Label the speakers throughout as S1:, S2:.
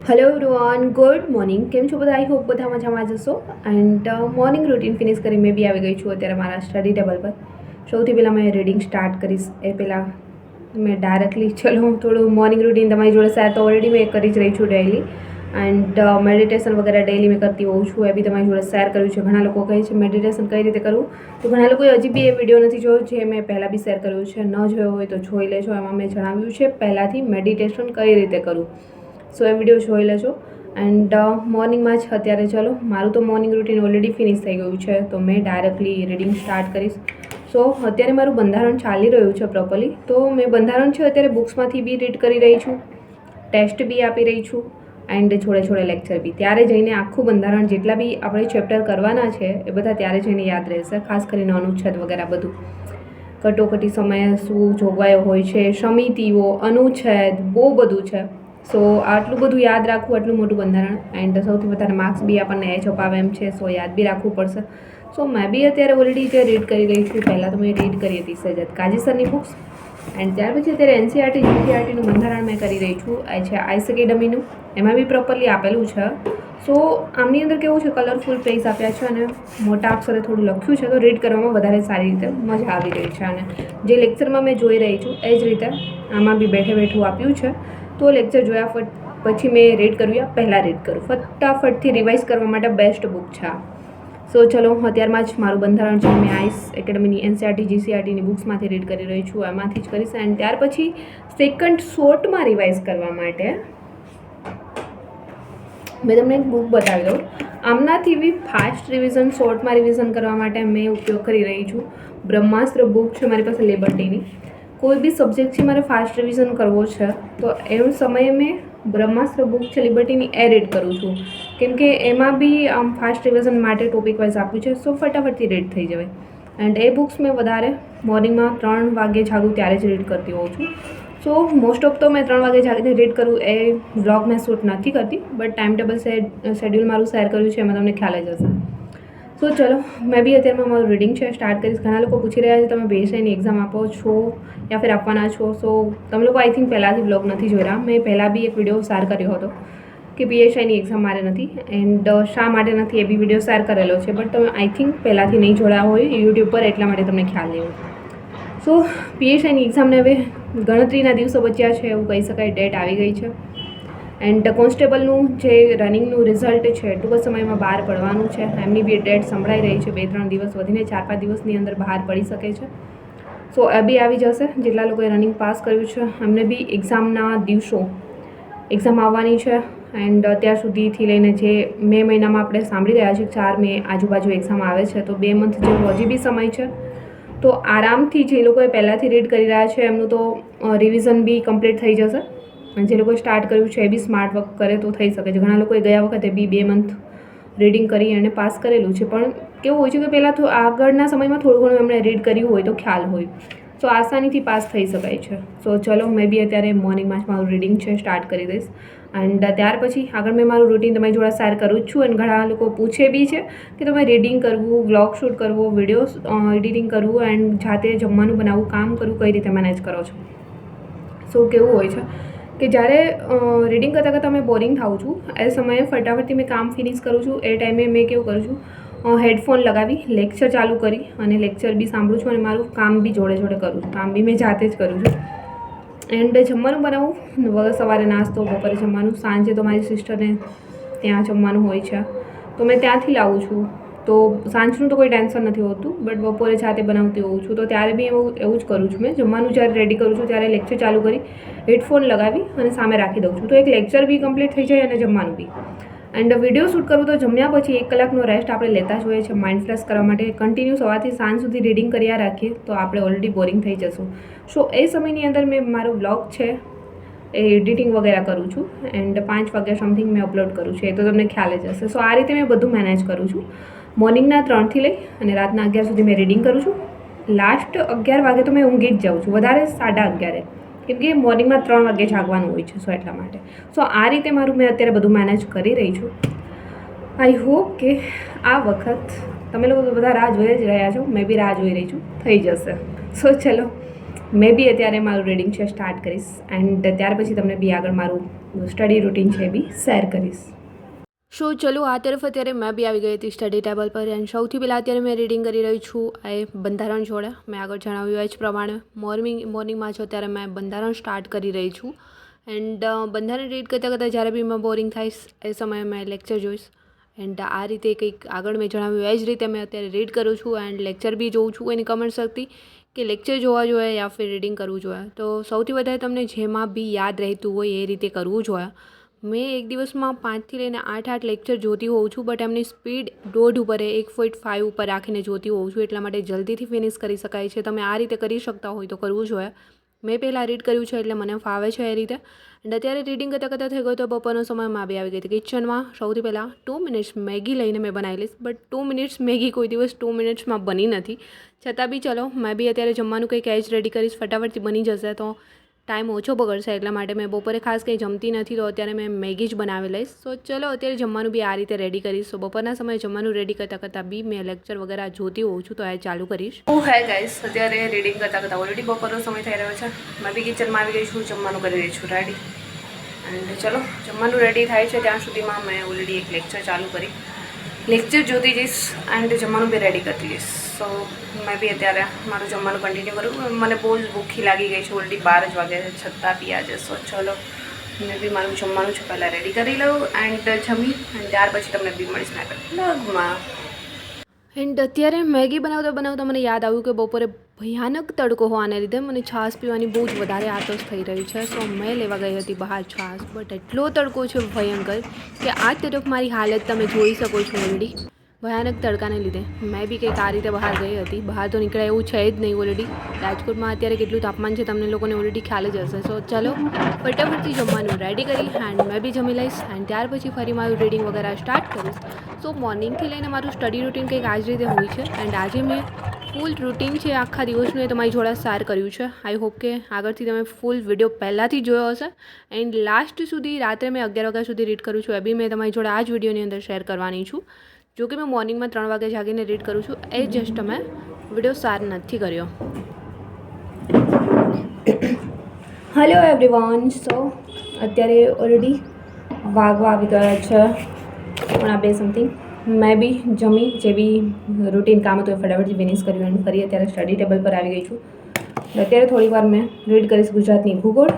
S1: Hello everyone, good morning. કેમ છો બધા? આઈ હોપ બધા મજામાં જશો. એન્ડ મોર્નિંગ રૂટીન ફિનિશ કરી મેં બી આવી ગઈ છું અત્યારે મારા સ્ટડી ટેબલ પર. સૌથી પહેલાં મેં રીડિંગ સ્ટાર્ટ કરીશ એ પહેલાં મેં ડાયરેક્ટલી ચલો થોડું મોર્નિંગ રૂટીન તમારી જોડે શેર તો ઓલરેડી મેં કરી જ રહી છું ડેઇલી. એન્ડ મેડિટેશન વગેરે ડેઇલી મેં કરતી હોઉં છું, એ બી તમારી જોડે શેર કર્યું છે. ઘણા લોકો કહે છે મેડિટેશન કઈ રીતે કરવું, તો ઘણા લોકોએ હજી બી એ વિડીયો નથી જોયો જે મેં પહેલાં બી શેર કર્યું છે. ન જોયો હોય તો જોઈ લેજો. એમાં મેં જણાવ્યું છે પહેલાંથી મેડિટેશન કઈ રીતે કરવું. સો એ વિડીયો જોઈ લેજો. એન્ડ મોર્નિંગમાં જ અત્યારે ચલો મારું તો મોર્નિંગ રૂટીન ઓલરેડી ફિનિશ થઈ ગયું છે, તો મેં ડાયરેક્ટલી રીડિંગ સ્ટાર્ટ કરીશ. સો અત્યારે મારું બંધારણ ચાલી રહ્યું છે પ્રોપરલી, તો મેં બંધારણ છે અત્યારે બુક્સમાંથી બી રીડ કરી રહી છું, ટેસ્ટ બી આપી રહી છું એન્ડ છોડે લેક્ચર બી. ત્યારે જઈને આખું બંધારણ જેટલા બી આપણે ચેપ્ટર કરવાના છે એ બધા ત્યારે જઈને યાદ રહેશે, ખાસ કરીને અનુચ્છેદ વગેરે બધું. કટોકટી સમયે શું જોગવાઈઓ હોય છે, સમિતિઓ, અનુચ્છેદ, બહુ બધું છે. સો આટલું બધું યાદ રાખવું, આટલું મોટું બંધારણ, એન્ડ સૌથી વધારે માર્ક્સ બી આપણને એ જ અપાવે એમ છે. સો યાદ બી રાખવું પડશે. સો મેં બી અત્યારે ઓલરેડી જે રીડ કરી રહી છું, પહેલાં તો મેં રીડ કરી હતી સૈયદ કાઝી સરની બુક્સ, એન્ડ ત્યાર પછી અત્યારે એનસીઆરટી જીસીઆરટીનું બંધારણ મેં કરી રહી છું. એ છે આઈસ એકેડમીનું, એમાં બી પ્રોપરલી આપેલું છે. સો આમની અંદર કેવું છે, કલરફુલ પેજ આપ્યા છે અને મોટા અક્ષરે થોડું લખ્યું છે, તો રીડ કરવામાં વધારે સારી રીતે મજા આવી રહી છે. અને જે લેક્ચરમાં મેં જોઈ રહી છું એ જ રીતે આમાં બી બેઠું આપ્યું છે. તો લેક્ચર જોયા પછી મેં રીડ કર્યું, પહેલાં રીડ કરું, ફટાફટથી રિવાઇઝ કરવા માટે બેસ્ટ બુક છે આ. સો ચલો અત્યારમાં જ મારું બંધારણ છે મેં આઈસ એકેડમીની એનસીઆરટી જીસીઆરટીની બુક્સમાંથી રીડ કરી રહી છું, એમાંથી જ કરીશ. એન્ડ ત્યાર પછી સેકન્ડ શોર્ટમાં રિવાઇઝ કરવા માટે મેં તમને એક બુક બતાવી દઉં. આમનાથી બી ફાસ્ટ રિવિઝન, શોર્ટમાં રિવિઝન કરવા માટે મેં ઉપયોગ કરી રહી છું બ્રહ્માસ્ત્ર બુક છે મારી પાસે લિબર્ટીની. કોઈ બી સબ્જેક્ટથી મારે ફાસ્ટ રિવિઝન કરવો છે તો એ સમયે મેં બ્રહ્માસ્ત્ર બુક છે લિબર્ટીની એ રીડ કરું છું, કેમ કે એમાં બી આમ ફાસ્ટ રિવિઝન માટે ટોપિક વાઇઝ આપ્યું છે. સો ફટાફટથી રીડ થઈ જવાય. એન્ડ એ બુક્સ મેં વધારે મોર્નિંગમાં 3 વાગે જાગું ત્યારે જ રીડ કરતી હોઉં છું. સો મોસ્ટ ઓફ તો મેં 3 વાગે જાગીને રીડ કરું એ વ્લોગ મેં શૂટ નથી કરતી, બટ ટાઈમ ટેબલ શેડ્યુલ મારું શેર કર્યું છે, એમાં તમને ખ્યાલ જ હશે. સો ચલો મેં બી અત્યારમાં મારું રીડિંગ છે સ્ટાર્ટ કરીશ. ઘણા લોકો પૂછી રહ્યા છે તમે બીએસઆઈની એક્ઝામ આપો છો યા ફિર આપવાના છો. સો તમે લોકો આઈ થિંક પહેલાંથી બ્લોગ નથી જોઈ રહ્યા. મેં પહેલાં બી એક વિડીયો શેર કર્યો હતો કે પીએસઆઈની એક્ઝામ મારે નથી, એન્ડ શા માટે નથી એ બી વિડીયો શેર કરેલો છે, બટ તમે આઈ થિંક પહેલાંથી નહીં જોડાયા હોય યુટ્યુબ પર, એટલા માટે તમને ખ્યાલ નહીં હોય. સો પીએસઆઈની એક્ઝામને હવે ગણતરીના દિવસો બચ્યા છે એવું કહી શકાય, ડેટ આવી ગઈ છે. એન્ડ કોન્સ્ટેબલનું જે રનિંગનું રિઝલ્ટ છે ટૂંક સમયમાં બહાર પડવાનું છે. એમની બી ડેટ સંભળાઈ રહી છે, 2-3 દિવસ વધીને 4-5 દિવસની અંદર બહાર પડી શકે છે. સો એ બી આવી જશે. જેટલા લોકોએ રનિંગ પાસ કર્યું છે એમને બી એક્ઝામના દિવસો, એક્ઝામ આવવાની છે. એન્ડ અત્યાર સુધીથી લઈને જે મે મહિનામાં આપણે સાંભળી રહ્યા છીએ 4 મે આજુબાજુ એક્ઝામ આવે છે, તો 2 મંથ જેવો હજી બી સમય છે. તો આરામથી જે લોકોએ પહેલાંથી રીડ કરી રહ્યા છે એમનું તો રિવિઝન બી કમ્પ્લીટ થઈ જશે. અને જે લોકોએ સ્ટાર્ટ કર્યું છે એ બી સ્માર્ટ વર્ક કરે તો થઈ શકે છે. ઘણા લોકોએ ગયા વખતે બી 2 મંથ રીડિંગ કરી અને પાસ કરેલું છે, પણ કેવું હોય છે કે પહેલાં તો આગળના સમયમાં થોડું ઘણું એમણે રીડ કર્યું હોય તો ખ્યાલ હોય, સો આસાનીથી પાસ થઈ શકાય છે. સો ચલો મેં બી અત્યારે મોર્નિંગમાં જ મારું રીડિંગ છે સ્ટાર્ટ કરી દઈશ. એન્ડ ત્યાર પછી આગળ મેં મારું રૂટીન તમારી જોડે શેર કરું જ છું. અને ઘણા લોકો પૂછે બી છે કે તમે રીડિંગ કરવું, વ્લોગ શૂટ કરવો, વિડીયોઝ એડિટિંગ કરવું એન્ડ જાતે જમવાનું બનાવવું, કામ કરવું કઈ રીતે મેનેજ કરો છો. સો કેવું હોય છે કે જ્યારે રીડિંગ કરતાં કરતાં મેં બોરિંગ થાઉં છું, એ સમયે ફટાફટથી મેં કામ ફિનિશ કરું છું. એ ટાઈમે મેં કેવું કરું છું, હેડફોન લગાવી લેક્ચર ચાલુ કરી અને લેક્ચર બી સાંભળું છું અને મારું કામ બી જોડે કરું છું. કામ બી મેં જાતે જ કરું છું. એન્ડ જમવાનું બનાવું, સવારે નાસ્તો, બપોરે જમવાનું, સાંજે તો મારી સિસ્ટરને ત્યાં જમવાનું હોય છે તો મેં ત્યાંથી લાવું છું. તો સાંજનું તો કોઈ ટેન્શન નથી હોતું, બટ બપોરે જાતે બનાવતી હોઉં છું, તો ત્યારે બી એવું જ કરું છું. મેં જમવાનું જ્યારે રેડી કરું છું ત્યારે લેક્ચર ચાલુ કરી હેડફોન લગાવી અને સામે રાખી દઉં છું, તો એક લેક્ચર બી કમ્પ્લીટ થઈ જાય અને જમવાનું બી. એન્ડ વિડીયો શૂટ કરું તો જમ્યા પછી 1 કલાકનો રેસ્ટ આપણે લેતા જ હોઈએ છીએ માઇન્ડ ફ્રેશ કરવા માટે. કન્ટિન્યુ સવારથી સાંજ સુધી રીડિંગ કર્યા રાખીએ તો આપણે ઓલરેડી બોરિંગ થઈ જશું. સો એ સમયની અંદર મેં મારો વ્લોગ છે એ એડિટિંગ વગેરે કરું છું. એન્ડ 5 વાગ્યા સમથિંગ મેં અપલોડ કરું છું, એ તો તમને ખ્યાલ જ હશે. સો આ રીતે મેં બધું મેનેજ કરું છું. મોર્નિંગના 3થી લઈ અને રાતના 11 સુધી મેં રીડિંગ કરું છું. લાસ્ટ 11 વાગે તો મેં ઊંઘી જ જાઉં છું, વધારે 11:30, કેમ કે મોર્નિંગમાં 3 વાગે જાગવાનું હોય છે. સો એટલા માટે સો આ રીતે મારું મેં અત્યારે બધું મેનેજ કરી રહી છું. આઈ હોપ કે આ વખત તમે લોકો બધા રાહ જોઈ જ રહ્યા છો, મેં બી રાહ જોઈ રહી છું, થઈ જશે. સો ચલો મેં બી અત્યારે મારું રીડિંગ છે સ્ટાર્ટ કરીશ. એન્ડ ત્યાર પછી તમને બી આગળ મારું સ્ટડી રૂટીન છે એ બી શેર કરીશ. સો ચલો આ તરફ અત્યારે મેં બી આવી ગઈ હતી સ્ટડી ટેબલ પર એન્ડ સૌથી પહેલાં અત્યારે મેં રીડિંગ કરી રહી છું એ બંધારણ જોડે. મેં આગળ જણાવ્યું એ જ પ્રમાણે મોર્નિંગમાં છો ત્યારે મેં બંધારણ સ્ટાર્ટ કરી રહી છું એન્ડ બંધારણ રીડ કરતાં જ્યારે બી મેં બોરિંગ થઈશ એ સમયે મેં લેક્ચર જોઈશ એન્ડ આ રીતે કંઈક આગળ મેં જણાવ્યું એ જ રીતે મેં અત્યારે રીડ કરું છું એન્ડ લેક્ચર બી જોઉં છું. એની કમેન્ટ શક્તિ કે લેક્ચર જોવા જોઈએ યા ફિર રીડિંગ કરવું જોઈએ, તો સૌથી વધારે તમને જેમાં બી યાદ રહેતું હોય એ રીતે કરવું જોઈએ. મેં એક દિવસમાં 5થી લઈને 8 લેક્ચર જોતી હોઉં છું, બટ એમની સ્પીડ 1.5 ઉપર 1.5 ઉપર રાખીને જોતી હોઉં છું, એટલા માટે જલ્દીથી ફિનિશ કરી શકાય છે. તમે આ રીતે કરી શકતા હોય તો કરવું જોઈએ. મેં પહેલાં રીડ કર્યું છે એટલે મને ફાવે છે એ રીતે. એન્ડ અત્યારે રીડિંગ કરતાં થઈ ગયો તો બપોરનો સમય માં બી આવી ગઈ હતી કિચનમાં. સૌથી પહેલાં 2 મિનિટ્સ મેગી લઈને મેં બનાવી લઈશ, બટ 2 મિનિટ્સ મેગી કોઈ દિવસ 2 મિનિટ્સમાં બની નથી. છતાં બી ચલો મેં બી અત્યારે જમવાનું કંઈક એજ રેડી કરીશ, ફટાફટથી બની જશે તો ટાઈમ ઓછો બગડશે, એટલા માટે મેં બપોરે ખાસ કંઈ જમતી નથી તો અત્યારે મેં મેગી જ બનાવી લઈશ. સો ચલો અત્યારે જમવાનું બી આ રીતે રેડી કરીશ. તો બપોરના સમયે જમવાનું રેડી કરતાં બી મેં લેક્ચર વગેરે જોતી હોઉં છું તો એ ચાલુ કરીશ. હે ગાઈસ, અત્યારે રીડિંગ કરતાં ઓલરેડી બપોરનો સમય થઈ રહ્યો છે. મેં બી કિચનમાં આવી ગઈ છું, જમવાનું કરી રહી છું રેડી. એન્ડ ચલો જમવાનું રેડી થાય છે ત્યાં સુધીમાં મેં ઓલરેડી એક લેક્ચર ચાલુ કરી, લેક્ચર જોતી જઈશ એન્ડ જમવાનું બી રેડી કરતી જઈશ. સો મેં બી અત્યારે મારું જમવાનું કન્ટિન્યુ કરું. મને બહુ જ ભૂખી લાગી ગઈ છે, ઓલરેડી 12 જ વાગે છે છતાં બી આજે. સો ચલો મેં બી મારું જમવાનું છે પહેલાં રેડી કરી લઉં એન્ડ જમી એન્ડ ત્યાર પછી તમને બી મળીશ મેં લગમાં. એન્ડ અત્યારે મેગી બનાવતા મને યાદ આવ્યું કે બપોરે ભયાનક તડકો હોવાને લીધે મને છાશ પીવાની બહુ જ વધારે આતશ થઈ રહી છે. સો મેં લેવા ગઈ હતી બહાર છાશ, બટ એટલો તડકો છે ભયંકર કે આ તરફ મારી હાલત તમે જોઈ શકો છો ઓલરેડી ભયાનક તડકાને લીધે. મેં બી કંઈક આ રીતે બહાર ગઈ હતી. બહાર તો નીકળે એવું છે જ નહીં. ઓલરેડી રાજકોટમાં અત્યારે કેટલું તાપમાન છે તમને લોકોને ઓલરેડી ખ્યાલ જ હશે. સો ચલો ફટાફટથી જમવાનું રેડી કરી એન્ડ મેં બી જમી લઈશ એન્ડ ત્યાર પછી ફરી મારું રીડિંગ વગેરે સ્ટાર્ટ કરીશ. સો મોર્નિંગથી લઈને મારું સ્ટડી રૂટીન કંઈક આ જ રીતે હોય છે એન્ડ આજે મેં ફૂલ રૂટીન છે આખા દિવસનું એ તમારી જોડે શેર કર્યું છે. આઈ હોપ કે આગળથી તમે ફૂલ વિડીયો પહેલાંથી જોયો હશે એન્ડ લાસ્ટ સુધી રાત્રે મેં 11 વાગ્યા સુધી રીડ કરું છું એ બી મેં તમારી જોડે આ જ વિડીયોની અંદર શેર કરવાની છું. જો કે મેં મોર્નિંગમાં 3 વાગે જાગીને રીડ કરું છું એ જસ્ટ મેં વિડીયો શેર નથી કર્યો. Hello everyone. સો અત્યારે ઓલરેડી વાગવા આવી ગયા છે 2 સમથિંગ. મેં બી જમી જે બી રૂટીન કામ હતું એ ફટાફટથી ફિનિશ કર્યું અને ફરી અત્યારે સ્ટડી ટેબલ પર આવી ગઈ છું. અત્યારે થોડી વાર મેં રીડ કરીશ ગુજરાતની ભૂગોળ,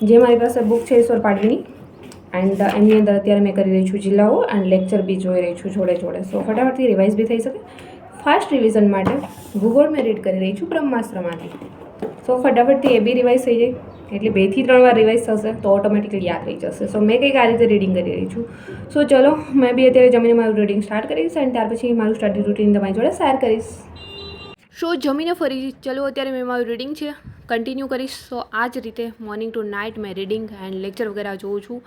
S1: જે મારી પાસે બુક છે ઈશ્વર પાડવીની એન્ડ એની અંદર અત્યારે મેં કરી રહી છું જિલ્લાઓ એન્ડ લેક્ચર બી જોઈ રહી છું જોડે. સો ફટાફટથી રિવાઇઝ બી થઈ શકે. ફાસ્ટ રિવિઝન માટે ભૂગોળ મેં રીડ કરી રહી છું બ્રહ્માસ્ત્રમાંથી. સો ફટાફટથી એ બી રિવાઇઝ થઈ જાય એટલે 2 થી 3 વાર રિવાઇઝ થશે તો ઓટોમેટિકલી યાદ થઈ જશે. સો મેં કંઈક આ રીતે રીડિંગ કરી રહી છું. સો ચલો મેં બી અત્યારે જમીને મારું રીડિંગ સ્ટાર્ટ કરીશ એન્ડ ત્યાર પછી મારું સ્ટડી રૂટીન તમારી જોડે શેર કરીશ. સો જમીને ફરી ચલો અત્યારે મેં મારું રીડિંગ છે કન્ટિન્યુ કરીશ. સો આ જ રીતે મોર્નિંગ ટુ નાઇટ મેં રીડિંગ એન્ડ લેક્ચર વગેરે જોઉં છું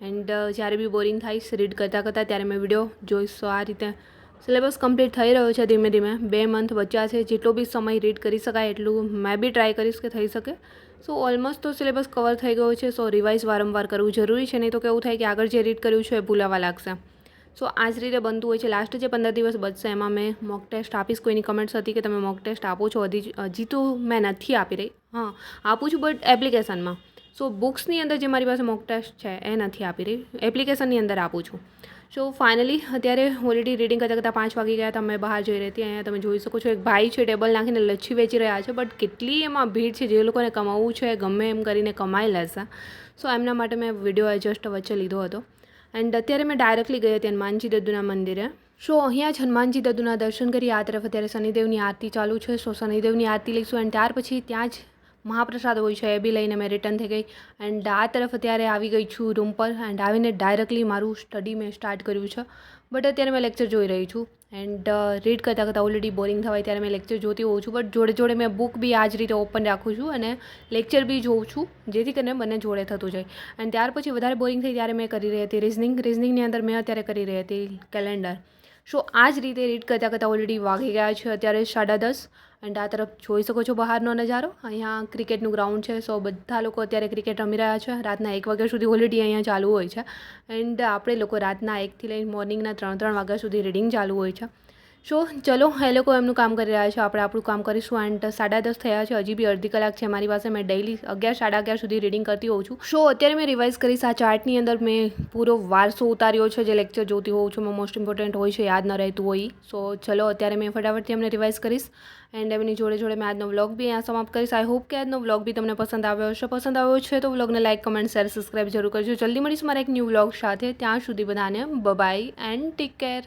S1: એન્ડ જ્યારે બી બોરિંગ થાઈશ રીડ કરતાં ત્યારે મેં વિડીયો જોઈશ. સો આ રીતે સિલેબસ કમ્પ્લીટ થઈ રહ્યો છે ધીમે ધીમે. 2 મંથ બચ્યા છે. જેટલો બી સમય રીડ કરી શકાય એટલું મેં બી ટ્રાય કરીશ કે થઈ શકે. સો ઓલમોસ્ટ તો સિલેબસ કવર થઈ ગયો છે. સો રિવાઇઝ વારંવાર કરવું જરૂરી છે, નહીં તો કેવું થાય કે આગળ જે રીડ કર્યું છે એ ભૂલાવા લાગશે. સો આ જ રીતે બનતું હોય છે. લાસ્ટ જે 15 દિવસ બચશે એમાં મેં મોક ટેસ્ટ આપીશ. કોઈની કમેન્ટ્સ હતી કે તમે મોક ટેસ્ટ આપો છો, હજી તો મેં નથી આપી રહી. હા આપું છું બટ એપ્લિકેશનમાં. સો બુક્સની અંદર જે મારી પાસે મોક ટેસ્ટ છે એ નથી આપી રહી, એપ્લિકેશનની અંદર આપું છું. સો ફાઇનલી અત્યારે ઓલરેડી રીડિંગ કરતાં 5 વાગી ગયા હતા. મેં બહાર જઈ રહી હતી. અહીંયા તમે જોઈ શકો છો એક ભાઈ છે ટેબલ નાખીને લચ્છી વેચી રહ્યા છે, બટ કેટલી એમાં ભીડ છે. જે લોકોને કમાવવું છે ગમે એમ કરીને કમાઈ લેશે. સો એમના માટે મેં વિડીયો જસ્ટ વચ્ચે લીધો હતો એન્ડ અત્યારે મેં ડાયરેક્ટલી ગઈ હતી હનુમાનજી દદ્દુના મંદિરે. સો અહીંયા જ હનુમાનજી દદ્દુના દર્શન કરી. આ તરફ અત્યારે શનિદેવની આરતી ચાલુ છે. સો શનિદેવની આરતી લઈશું એન્ડ ત્યાર પછી ત્યાં જ મહાપ્રસાદ હોય છે એ બી લઈને મેં રિટર્ન થઈ ગઈ એન્ડ આ તરફ અત્યારે આવી ગઈ છું રૂમ પર એન્ડ આવીને ડાયરેક્ટલી મારું સ્ટડી મેં સ્ટાર્ટ કર્યું છે. બટ અત્યારે મેં લેક્ચર જોઈ રહી છું એન્ડ રીડ કરતાં ઓલરેડી બોરિંગ થવાય ત્યારે મેં લેક્ચર જોતી હોઉં છું, બટ જોડે મેં બુક બી આ જ રીતે ઓપન રાખું છું અને લેક્ચર બી જોઉં છું, જેથી કરીને બંને જોડે થતું જાય. એન્ડ ત્યાર પછી વધારે બોરિંગ થઈ ત્યારે મેં કરી રહી હતી રિઝનિંગની અંદર મેં અત્યારે કરી રહી હતી કેલેન્ડર. સો આ જ રીતે રીડ કરતાં ઓલરેડી વાગી ગયા છે અત્યારે 10:30 એન્ડ આ તરફ જોઈ શકો છો બહારનો નજારો. અહીંયા ક્રિકેટનું ગ્રાઉન્ડ છે. સો બધા લોકો અત્યારે ક્રિકેટ રમી રહ્યા છે. રાતના 1 વાગ્યા સુધી ઓલરેડી અહીંયા ચાલુ હોય છે એન્ડ આપણે લોકો રાતના 1 થી લઈને મોર્નિંગના 3 વાગ્યા સુધી રીડિંગ ચાલુ હોય છે. સો ચલો એ લોકો એમનું કામ કરી રહ્યા છે, આપણે આપણું કામ કરીશું. એન્ડ 10:30 થયા છે, હજી બી અડધી કલાક છે મારી પાસે. મેં ડેઇલી 11 સાડા 11 સુધી રીડિંગ કરતી હોઉં છું. સો અત્યારે મેં રિવાઇઝ કરીશ. આ ચાર્ટની અંદર મેં પૂરો વારસો ઉતાર્યો છે, જે લેક્ચર જોતી હોઉં છું. મોસ્ટ ઇમ્પોર્ટન્ટ હોય છે, યાદ ન રહેતું હોય. સો ચલો અત્યારે મેં ફટાફટથી એમને રિવાઇઝ કરીશ. એન્ડ એમની જોડે મેં આજનો વ્લોગ બી અહીંયા સમાપ્ત કરીશ. આઈ હોપ કે આજનો વ્લોગ બી તમને પસંદ આવ્યો હશે. પસંદ આવ્યો છે તો વ્લોગને લાઇક, કમેન્ટ, શેર, સબસ્ક્રાઈબ જરૂર કરજો. જલ્દી મળીશ મારા એક ન્યૂ વ્લોગ સાથે. ત્યાં સુધી બધાને બાય એન્ડ ટેક કેર.